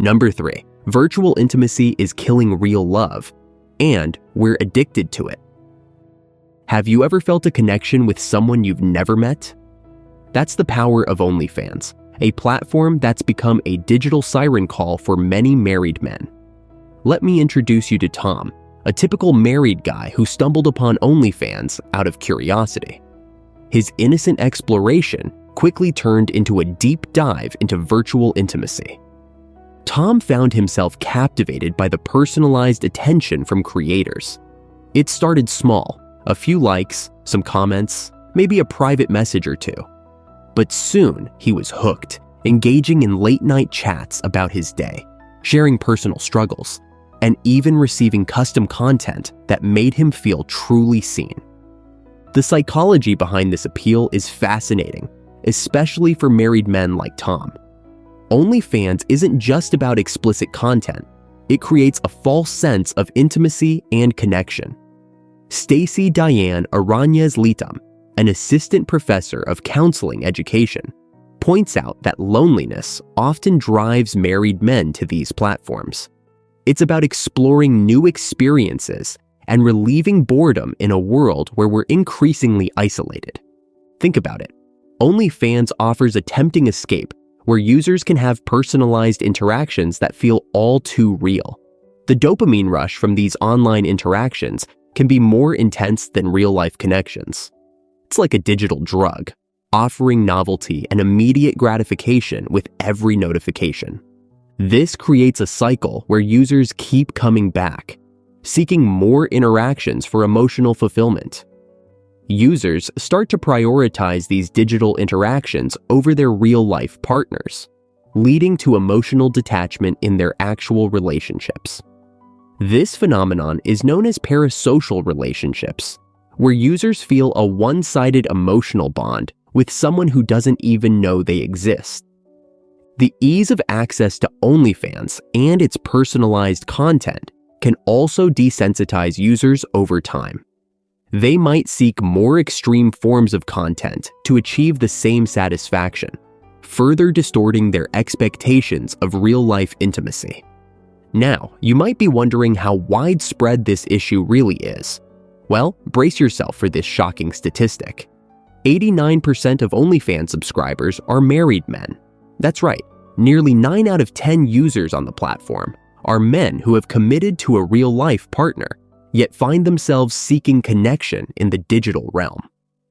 Number 3, virtual intimacy is killing real love, and we're addicted to it. Have you ever felt a connection with someone you've never met? That's the power of OnlyFans, a platform that's become a digital siren call for many married men. Let me introduce you to Tom, a typical married guy who stumbled upon OnlyFans out of curiosity. His innocent exploration quickly turned into a deep dive into virtual intimacy. Tom found himself captivated by the personalized attention from creators. It started small, a few likes, some comments, maybe a private message or two. But soon he was hooked, engaging in late-night chats about his day, sharing personal struggles, and even receiving custom content that made him feel truly seen. The psychology behind this appeal is fascinating, especially for married men like Tom. OnlyFans isn't just about explicit content. It creates a false sense of intimacy and connection. Stacey Diane Arañez Litam, an assistant professor of counseling education, points out that loneliness often drives married men to these platforms. It's about exploring new experiences and relieving boredom in a world where we're increasingly isolated. Think about it. OnlyFans offers a tempting escape where users can have personalized interactions that feel all too real. The dopamine rush from these online interactions can be more intense than real-life connections. It's like a digital drug, offering novelty and immediate gratification with every notification. This creates a cycle where users keep coming back, seeking more interactions for emotional fulfillment. Users start to prioritize these digital interactions over their real-life partners, leading to emotional detachment in their actual relationships. This phenomenon is known as parasocial relationships, where users feel a one-sided emotional bond with someone who doesn't even know they exist. The ease of access to OnlyFans and its personalized content can also desensitize users over time. They might seek more extreme forms of content to achieve the same satisfaction, further distorting their expectations of real-life intimacy. Now, you might be wondering how widespread this issue really is. Well, brace yourself for this shocking statistic. 89% of OnlyFans subscribers are married men. That's right, nearly 9 out of 10 users on the platform are men who have committed to a real-life partner, yet find themselves seeking connection in the digital realm.